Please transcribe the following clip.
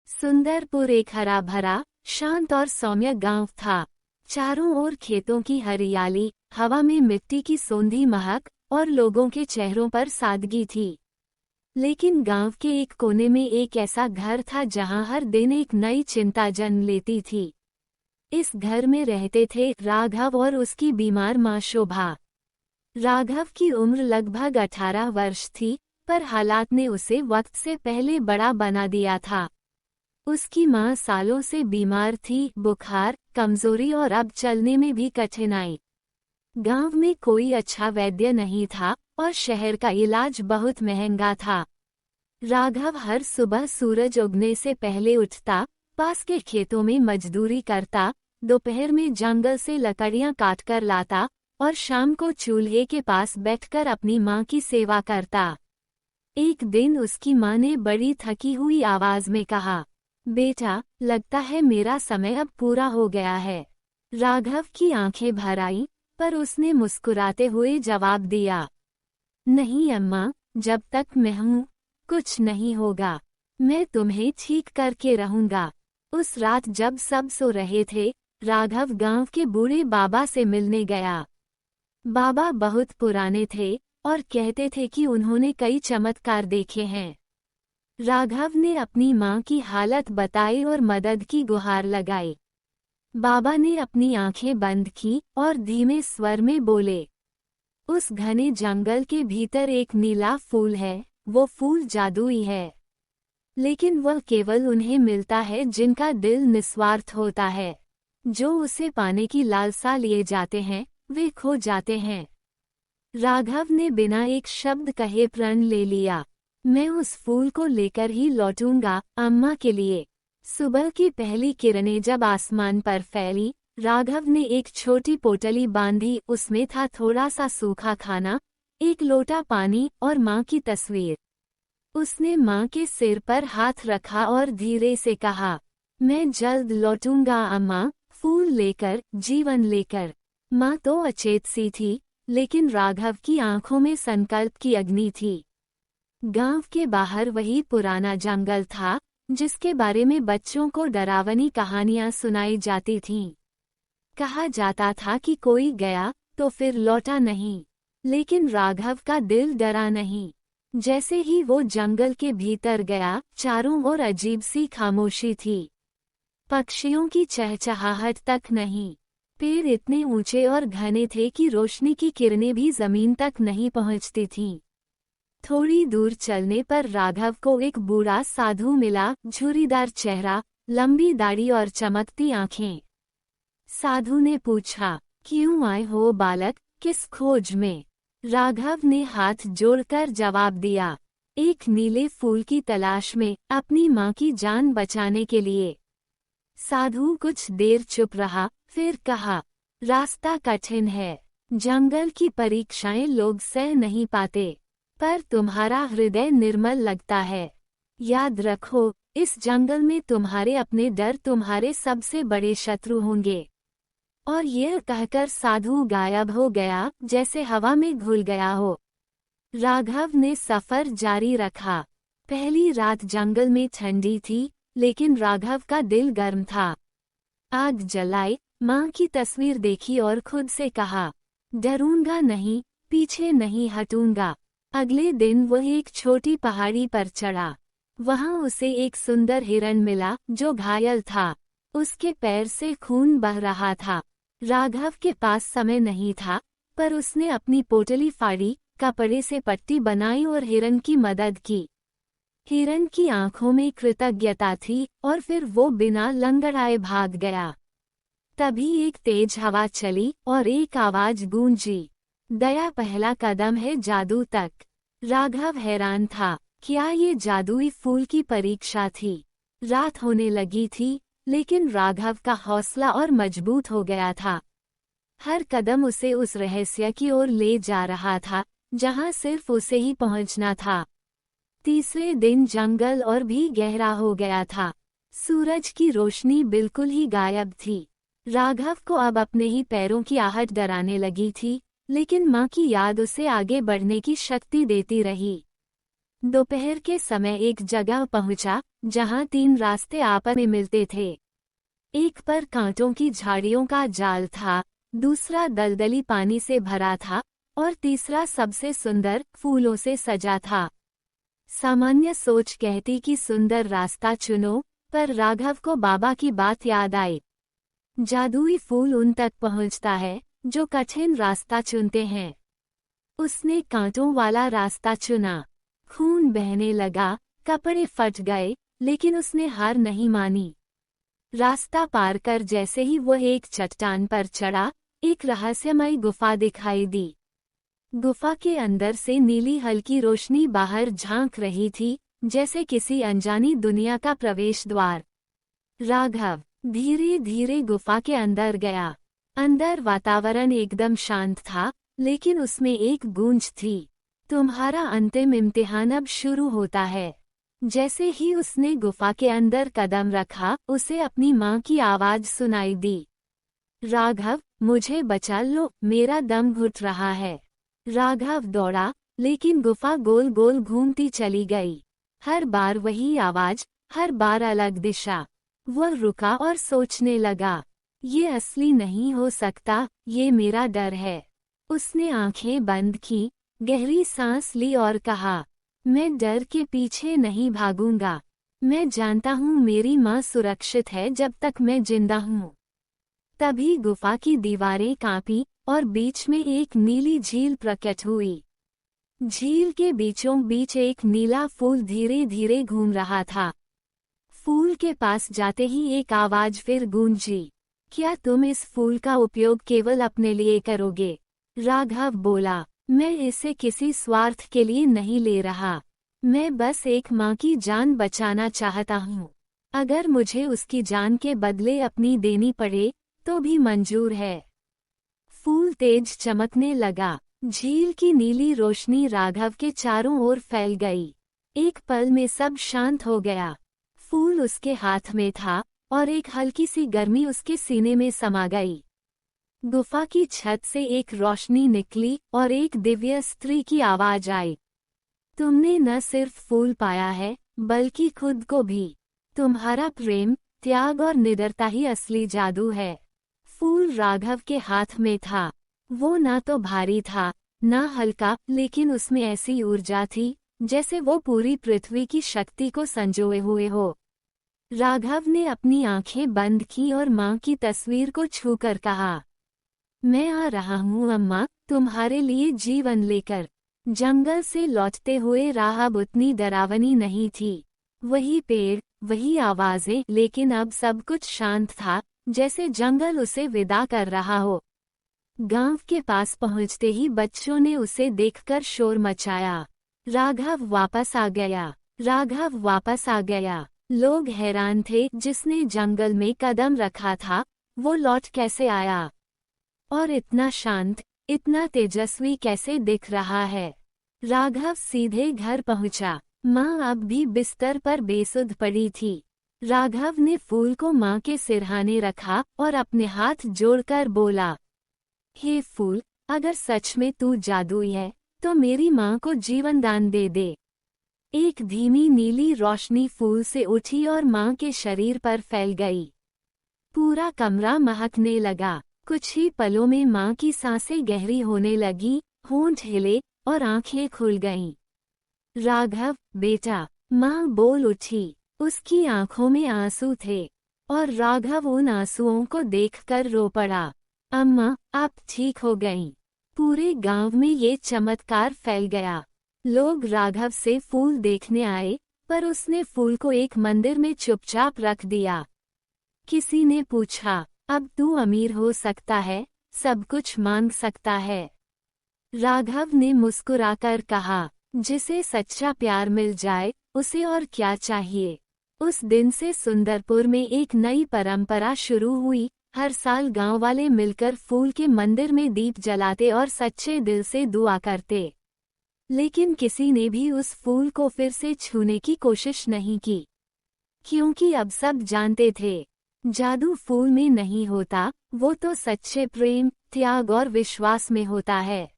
सुंदरपुर एक हरा भरा, शांत और सौम्य गांव था। चारों ओर खेतों की हरियाली, हवा में मिट्टी की सोंधी महक और लोगों के चेहरों पर सादगी थी। लेकिन गांव के एक कोने में एक ऐसा घर था जहां हर दिन एक नई चिंता जन्म लेती थी। इस घर में रहते थे राघव और उसकी बीमार मां शोभा। राघव की उम्र लगभग 18 वर्ष थी, पर हालात ने उसे वक्त से पहले बड़ा बना दिया था। उसकी मां सालों से बीमार थी, बुखार, कमजोरी और अब चलने में भी कठिनाई। गांव में कोई अच्छा वैद्य नहीं था और शहर का इलाज बहुत महंगा था। राघव हर सुबह सूरज उगने से पहले उठता, पास के खेतों में मजदूरी करता, दोपहर में जंगल से लकड़ियां काटकर लाता और शाम को चूल्हे के पास बैठकर अपनी मां की सेवा करता। एक दिन उसकी मां ने बड़ी थकी हुई आवाज में कहा, बेटा, लगता है मेरा समय अब पूरा हो गया है। राघव की आंखें भर आईं, पर उसने मुस्कुराते हुए जवाब दिया, नहीं अम्मा, जब तक मैं हूँ कुछ नहीं होगा। मैं तुम्हें ठीक करके रहूंगा। उस रात जब सब सो रहे थे, राघव गांव के बूढ़े बाबा से मिलने गया। बाबा बहुत पुराने थे और कहते थे कि उन्होंने कई चमत्कार देखे हैं। राघव ने अपनी मां की हालत बताई और मदद की गुहार लगाई। बाबा ने अपनी आंखें बंद की और धीमे स्वर में बोले, उस घने जंगल के भीतर एक नीला फूल है, वो फूल जादुई है। लेकिन वह केवल उन्हें मिलता है जिनका दिल निस्वार्थ होता है। जो उसे पाने की लालसा लिए जाते हैं, वे खो जाते हैं। राघव ने बिना एक शब्द कहे प्रण ले लिया, मैं उस फूल को लेकर ही लौटूंगा, अम्मा के लिए। सुबह की पहली किरणें जब आसमान पर फैली, राघव ने एक छोटी पोटली बांधी। उसमें था थोड़ा सा सूखा खाना, एक लोटा पानी और मां की तस्वीर। उसने मां के सिर पर हाथ रखा और धीरे से कहा, मैं जल्द लौटूंगा अम्मा, फूल लेकर, जीवन लेकर। मां तो अचेत सी थी, लेकिन राघव की आंखों में संकल्प की अग्नि थी। गांव के बाहर वही पुराना जंगल था, जिसके बारे में बच्चों को डरावनी कहानियां सुनाई जाती थीं। कहा जाता था कि कोई गया तो फिर लौटा नहीं, लेकिन राघव का दिल डरा नहीं। जैसे ही वो जंगल के भीतर गया, चारों ओर अजीब सी खामोशी थी। पक्षियों की चहचहाहट तक नहीं। पेड़ इतने ऊंचे और घने थे कि रोशनी की किरणें भी जमीन तक नहीं पहुंचती थीं। थोड़ी दूर चलने पर राघव को एक बूढ़ा साधु मिला, झुर्रीदार चेहरा, लंबी दाढ़ी और चमकती आंखें। साधु ने पूछा, क्यों आए हो बालक, किस खोज में? राघव ने हाथ जोड़कर जवाब दिया, एक नीले फूल की तलाश में, अपनी मां की जान बचाने के लिए। साधु कुछ देर चुप रहा, फिर कहा, रास्ता कठिन है, जंगल की परीक्षाएं लोग सह नहीं पाते, पर तुम्हारा हृदय निर्मल लगता है। याद रखो, इस जंगल में तुम्हारे अपने डर तुम्हारे सबसे बड़े शत्रु होंगे। और यह कहकर साधु गायब हो गया, जैसे हवा में घुल गया हो। राघव ने सफर जारी रखा। पहली रात जंगल में ठंडी थी, लेकिन राघव का दिल गर्म था। आग जलाई, मां की तस्वीर देखी और खुद से कहा, डरूंगा नहीं, पीछे नहीं हटूंगा। अगले दिन वह एक छोटी पहाड़ी पर चढ़ा। वहां उसे एक सुंदर हिरण मिला, जो घायल था। उसके पैर से खून बह रहा था। राघव के पास समय नहीं था, पर उसने अपनी पोटली फाड़ी, कपड़े से पट्टी बनाई और हिरण की मदद की। हिरण की आंखों में कृतज्ञता थी और फिर वो बिना लंगड़ाए भाग गया। तभी एक तेज हवा चली और एक आवाज गूंजी, दया पहला कदम है जादू तक। राघव हैरान था, क्या ये जादुई फूल की परीक्षा थी? रात होने लगी थी, लेकिन राघव का हौसला और मजबूत हो गया था। हर कदम उसे उस रहस्य की ओर ले जा रहा था, जहां सिर्फ उसे ही पहुंचना था। तीसरे दिन जंगल और भी गहरा हो गया था। सूरज की रोशनी बिल्कुल ही गायब थी। राघव को अब अपने ही पैरों की आहट डराने लगी थी, लेकिन मां की याद उसे आगे बढ़ने की शक्ति देती रही। दोपहर के समय एक जगह पहुंचा जहां 3 रास्ते आपस में मिलते थे। एक पर कांटों की झाड़ियों का जाल था, दूसरा दलदली पानी से भरा था और तीसरा सबसे सुंदर फूलों से सजा था। सामान्य सोच कहती कि सुंदर रास्ता चुनो, पर राघव को बाबा की बात याद आई। जादुई फूल उन तक पहुंचता है जो कठिन रास्ता चुनते हैं। उसने कांटों वाला रास्ता चुना। खून बहने लगा, कपड़े फट गए, लेकिन उसने हार नहीं मानी। रास्ता पार कर जैसे ही वह एक चट्टान पर चढ़ा, एक रहस्यमयी गुफा दिखाई दी। गुफा के अंदर से नीली हल्की रोशनी बाहर झांक रही थी, जैसे किसी अनजानी दुनिया का प्रवेश द्वार। राघव धीरे धीरे गुफा के अंदर गया। अंदर वातावरण एकदम शांत था, लेकिन उसमें एक गूंज थी, तुम्हारा अंतिम इम्तिहान अब शुरू होता है। जैसे ही उसने गुफा के अंदर कदम रखा, उसे अपनी माँ की आवाज सुनाई दी। राघव, मुझे बचा लो, मेरा दम घुट रहा है। राघव दौड़ा, लेकिन गुफा गोल गोल घूमती चली गई। हर बार वही आवाज, हर बार अलग दिशा। वह रुका और सोचने लगा, ये असली नहीं हो सकता, ये मेरा डर है। उसने आंखें बंद की, गहरी सांस ली और कहा, मैं डर के पीछे नहीं भागूंगा। मैं जानता हूँ मेरी माँ सुरक्षित है जब तक मैं जिंदा हूँ। तभी गुफा की दीवारें कांपी और बीच में एक नीली झील प्रकट हुई। झील के बीचों बीच एक नीला फूल धीरे धीरे घूम रहा था। फूल के पास जाते ही एक आवाज फिर गूंजी, क्या तुम इस फूल का उपयोग केवल अपने लिए करोगे? राघव बोला, मैं इसे किसी स्वार्थ के लिए नहीं ले रहा। मैं बस एक माँ की जान बचाना चाहता हूँ। अगर मुझे उसकी जान के बदले अपनी देनी पड़े, तो भी मंजूर है। फूल तेज चमकने लगा। झील की नीली रोशनी राघव के चारों ओर फैल गई। एक पल में सब शांत हो गया। फूल उसके हाथ में था और एक हल्की सी गर्मी उसके सीने में समा गई। गुफा की छत से एक रोशनी निकली और एक दिव्य स्त्री की आवाज आई, तुमने न सिर्फ फूल पाया है, बल्कि खुद को भी। तुम्हारा प्रेम, त्याग और निडरता ही असली जादू है। फूल राघव के हाथ में था। वो ना तो भारी था, ना हल्का, लेकिन उसमें ऐसी ऊर्जा थी, जैसे वो पूरी पृथ्वी की शक्ति को संजोए हुए हो। राघव ने अपनी आंखें बंद की और माँ की तस्वीर को छूकर कहा, मैं आ रहा हूँ अम्मा, तुम्हारे लिए जीवन लेकर। जंगल से लौटते हुए राह अब उतनी डरावनी नहीं थी। वही पेड़, वही आवाजें, लेकिन अब सब कुछ शांत था, जैसे जंगल उसे विदा कर रहा हो। गांव के पास पहुंचते ही बच्चों ने उसे देखकर शोर मचाया। राघव वापस आ गया। राघव वापस आ गया। लोग हैरान थे, जिसने जंगल में कदम रखा था, वो लौट कैसे आया? और इतना शांत, इतना तेजस्वी कैसे दिख रहा है? राघव सीधे घर पहुंचा। माँ अब भी बिस्तर पर बेसुध पड़ी थी। राघव ने फूल को माँ के सिरहाने रखा और अपने हाथ जोड़कर बोला, हे फूल, अगर सच में तू जादुई है, तो मेरी माँ को जीवन दान दे दे। एक धीमी नीली रोशनी फूल से उठी और माँ के शरीर पर फैल गई। पूरा कमरा महकने लगा। कुछ ही पलों में माँ की सांसें गहरी होने लगी, होंठ हिले और आंखें खुल गईं। राघव, बेटा, माँ बोल उठी। उसकी आंखों में आंसू थे और राघव उन आंसुओं को देखकर रो पड़ा। अम्मा, आप ठीक हो गईं। पूरे गांव में ये चमत्कार फैल गया। लोग राघव से फूल देखने आए, पर उसने फूल को एक मंदिर में चुपचाप रख दिया। किसी ने पूछा, अब तू अमीर हो सकता है, सब कुछ मांग सकता है? राघव ने मुस्कुराकर कहा, जिसे सच्चा प्यार मिल जाए, उसे और क्या चाहिए। उस दिन से सुंदरपुर में एक नई परंपरा शुरू हुई। हर साल गांव वाले मिलकर फूल के मंदिर में दीप जलाते और सच्चे दिल से दुआ करते। लेकिन किसी ने भी उस फूल को फिर से छूने की कोशिश नहीं की, क्योंकि अब सब जानते थे, जादू फूल में नहीं होता, वो तो सच्चे प्रेम, त्याग और विश्वास में होता है।